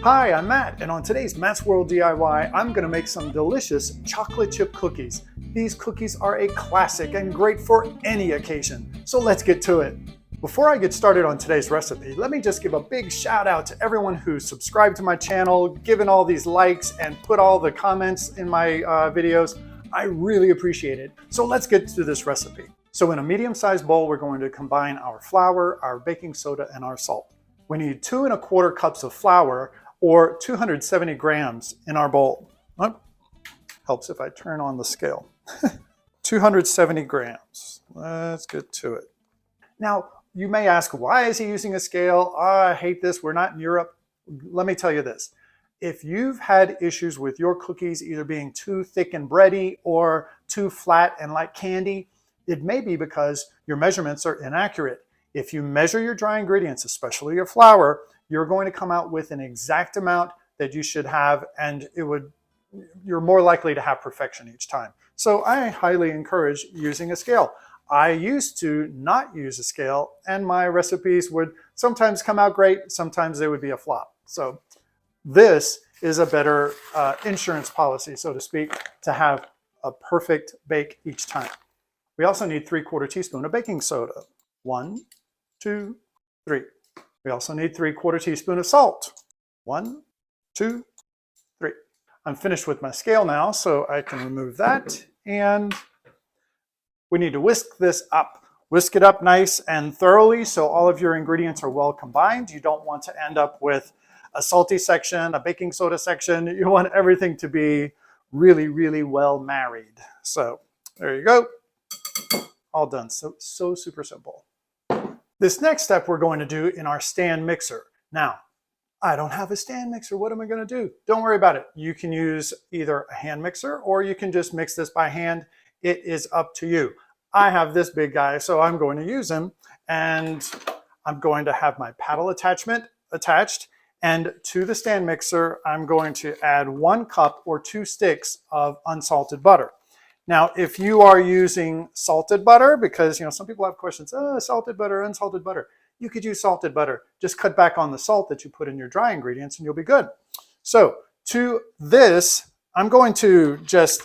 Hi, I'm Matt, and on today's Matt's World DIY, I'm going to make some delicious chocolate chip cookies. These cookies are a classic and great for any occasion, so let's get to it. Before I get started on today's recipe, let me just give a big shout out to everyone who subscribed to my channel, given all these likes, and put all the comments in my videos. I really appreciate it. So let's get to this recipe. So in a medium-sized bowl, we're going to combine our flour, our baking soda, and our salt. We need 2 1/4 cups of flour, or 270 grams in our bowl. Oh, helps if I turn on the scale. 270 grams. Let's get to it. Now, you may ask, why is he using a scale? Oh, I hate this. We're not in Europe. Let me tell you this. If you've had issues with your cookies either being too thick and bready or too flat and like candy, it may be because your measurements are inaccurate. If you measure your dry ingredients, especially your flour, you're going to come out with an exact amount that you should have, and you're more likely to have perfection each time. So I highly encourage using a scale. I used to not use a scale, and my recipes would sometimes come out great, sometimes they would be a flop. So this is a better insurance policy, so to speak, to have a perfect bake each time. We also need 3/4 teaspoon of baking soda. 1, 2, 3. We also need 3/4 teaspoon of salt. 1, 2, 3. I'm finished with my scale now, so I can remove that. And we need to whisk this up. Whisk it up nice and thoroughly so all of your ingredients are well combined. You don't want to end up with a salty section, a baking soda section. You want everything to be really, really well married. So there you go. All done. So super simple. This next step we're going to do in our stand mixer. Now, I don't have a stand mixer. What am I going to do? Don't worry about it. You can use either a hand mixer or you can just mix this by hand. It is up to you. I have this big guy, so I'm going to use him. And I'm going to have my paddle attachment attached. And to the stand mixer, I'm going to add 1 cup or 2 sticks of unsalted butter. Now, if you are using salted butter, because some people have questions, salted butter, unsalted butter. You could use salted butter. Just cut back on the salt that you put in your dry ingredients and you'll be good. So to this, I'm going to just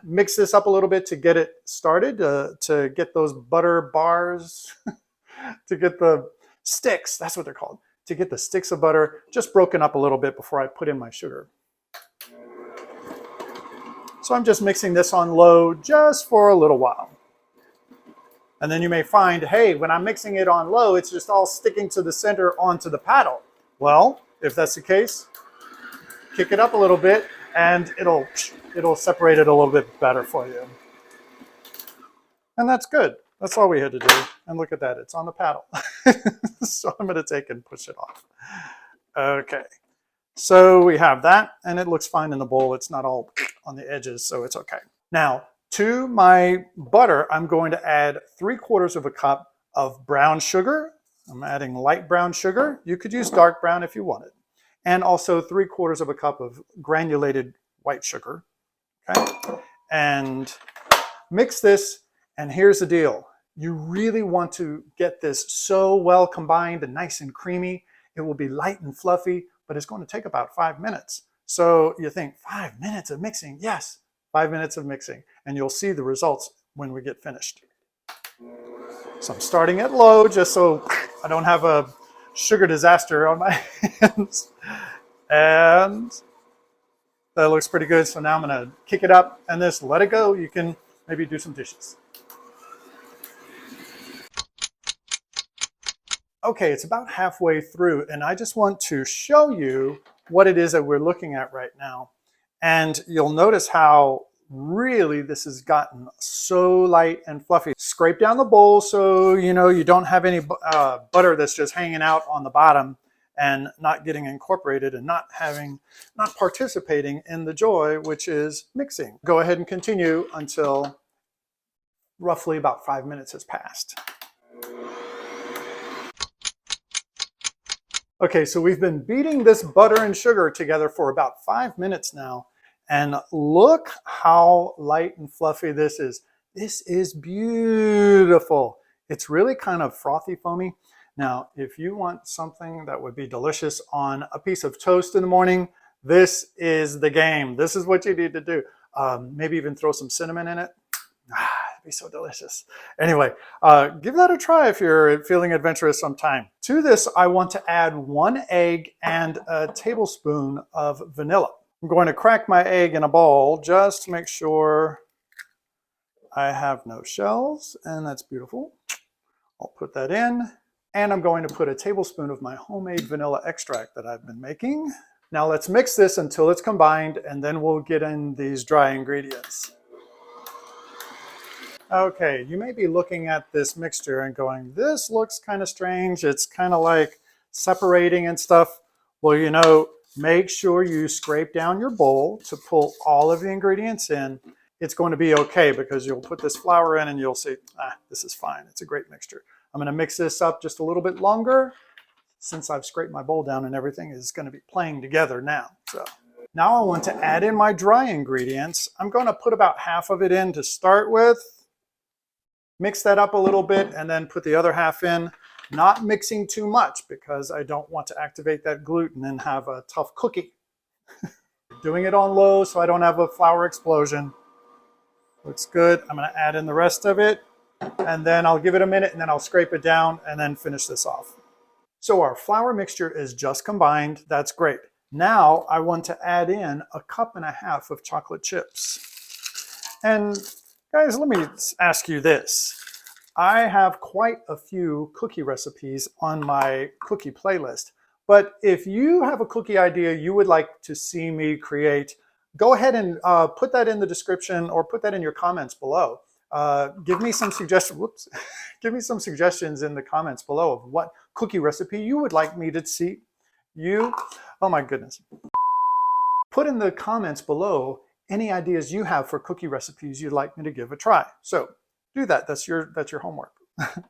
mix this up a little bit to get it started, to get those butter bars, to get the sticks, that's what they're called, to get the sticks of butter just broken up a little bit before I put in my sugar. So I'm just mixing this on low just for a little while. And then you may find, hey, when I'm mixing it on low, it's just all sticking to the center onto the paddle. Well, if that's the case, kick it up a little bit and it'll separate it a little bit better for you. And that's good. That's all we had to do. And look at that, it's on the paddle. So I'm gonna take and push it off. Okay. So we have that, and it looks fine in the bowl. It's not all on the edges, so it's okay. Now, to my butter, I'm going to add 3/4 cup of brown sugar. I'm adding light brown sugar. You could use dark brown if you wanted. And also 3/4 cup of granulated white sugar. Okay? And mix this, and here's the deal. You really want to get this so well combined and nice and creamy. It will be light and fluffy, but it's going to take about 5 minutes. So you think, 5 minutes of mixing? Yes, 5 minutes of mixing. And you'll see the results when we get finished. So I'm starting at low just so I don't have a sugar disaster on my hands. And that looks pretty good. So now I'm going to kick it up and just let it go. You can maybe do some dishes. Okay, it's about halfway through, and I just want to show you what it is that we're looking at right now. And you'll notice how really this has gotten so light and fluffy. Scrape down the bowl so you don't have any butter that's just hanging out on the bottom and not getting incorporated and not participating in the joy, which is mixing. Go ahead and continue until roughly about 5 minutes has passed. Okay, so we've been beating this butter and sugar together for about 5 minutes now, and look how light and fluffy this is. This is beautiful. It's really kind of frothy, foamy. Now, if you want something that would be delicious on a piece of toast in the morning, this is the game. This is what you need to do. Maybe even throw some cinnamon in it. It'd be so delicious. Anyway, give that a try if you're feeling adventurous sometime. To this, I want to add 1 egg and a tablespoon of vanilla. I'm going to crack my egg in a bowl just to make sure I have no shells, and that's beautiful. I'll put that in, and I'm going to put a tablespoon of my homemade vanilla extract that I've been making. Now let's mix this until it's combined, and then we'll get in these dry ingredients. Okay, you may be looking at this mixture and going, this looks kind of strange. It's kind of like separating and stuff. Well, you know, make sure you scrape down your bowl to pull all of the ingredients in. It's going to be okay because you'll put this flour in and you'll see, this is fine. It's a great mixture. I'm going to mix this up just a little bit longer. Since I've scraped my bowl down and everything is going to be playing together now. So now I want to add in my dry ingredients. I'm going to put about half of it in to start with. Mix that up a little bit and then put the other half in. Not mixing too much because I don't want to activate that gluten and have a tough cookie. Doing it on low so I don't have a flour explosion. Looks good. I'm going to add in the rest of it and then I'll give it a minute and then I'll scrape it down and then finish this off. So our flour mixture is just combined. That's great. Now I want to add in 1.5 cups of chocolate chips. And guys, let me ask you this. I have quite a few cookie recipes on my cookie playlist. But if you have a cookie idea you would like to see me create, go ahead and put that in the description or put that in your comments below. Give me some suggestions. Give me some suggestions in the comments below of what cookie recipe you would like me to see. Oh my goodness. Put in the comments below any ideas you have for cookie recipes you'd like me to give a try. So do that. That's your homework.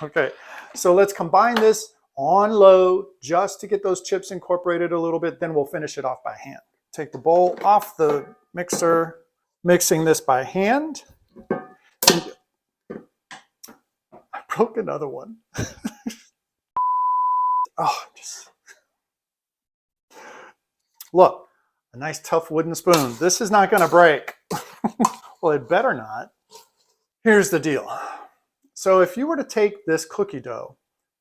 Okay. So let's combine this on low just to get those chips incorporated a little bit. Then we'll finish it off by hand. Take the bowl off the mixer, mixing this by hand. I broke another one. Oh, look, a nice tough wooden spoon. This is not going to break. Well, it better not. Here's the deal. So if you were to take this cookie dough,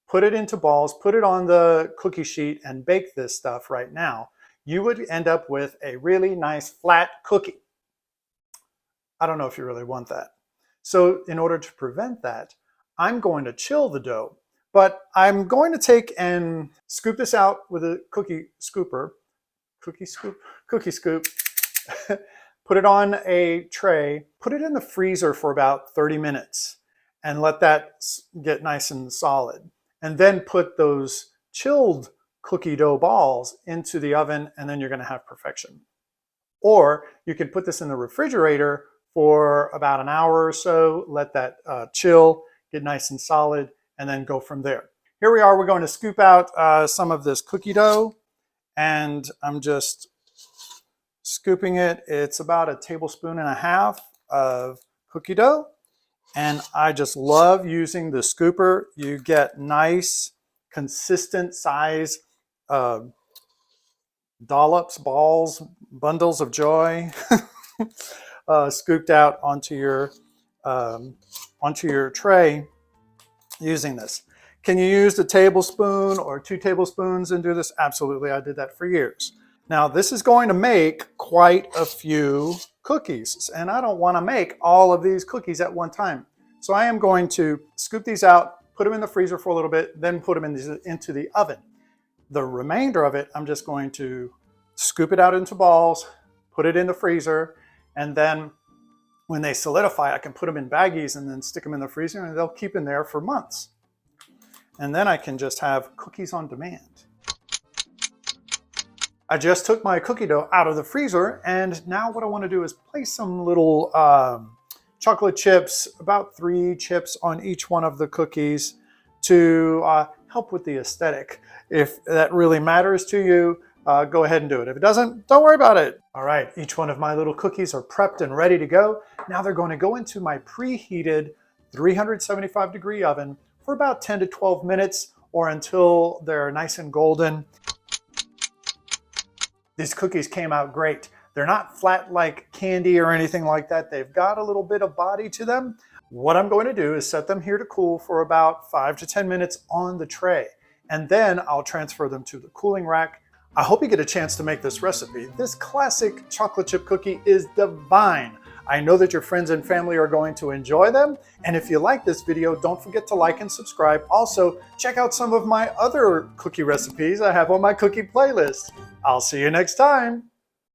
put it into balls, put it on the cookie sheet and bake this stuff right now, you would end up with a really nice flat cookie. I don't know if you really want that. So in order to prevent that, I'm going to chill the dough, but I'm going to take and scoop this out with a cookie scoop, put it on a tray, put it in the freezer for about 30 minutes and let that get nice and solid. And then put those chilled cookie dough balls into the oven and then you're going to have perfection. Or you can put this in the refrigerator for about an hour or so, let that chill, get nice and solid, and then go from there. Here we are, we're going to scoop out some of this cookie dough, and I'm just scooping it. It's about 1.5 tablespoons of cookie dough, and I just love using the scooper. You get nice, consistent size dollops, balls, bundles of joy scooped out onto your tray using this. Can you use a tablespoon or 2 tablespoons and do this? Absolutely, I did that for years. Now this is going to make quite a few cookies, and I don't want to make all of these cookies at one time. So I am going to scoop these out, put them in the freezer for a little bit, then put them into the oven. The remainder of it, I'm just going to scoop it out into balls, put it in the freezer, and then when they solidify, I can put them in baggies and then stick them in the freezer and they'll keep in there for months. And then I can just have cookies on demand. I just took my cookie dough out of the freezer, and now what I want to do is place some little chocolate chips, about 3 chips on each one of the cookies to help with the aesthetic. If that really matters to you, go ahead and do it. If it doesn't, don't worry about it. All right, each one of my little cookies are prepped and ready to go. Now they're going to go into my preheated 375-degree oven for about 10 to 12 minutes or until they're nice and golden. These cookies came out great. They're not flat like candy or anything like that. They've got a little bit of body to them. What I'm going to do is set them here to cool for about 5 to 10 minutes on the tray, and then I'll transfer them to the cooling rack. I hope you get a chance to make this recipe. This classic chocolate chip cookie is divine. I know that your friends and family are going to enjoy them. And if you like this video, don't forget to like and subscribe. Also, check out some of my other cookie recipes I have on my cookie playlist. I'll see you next time.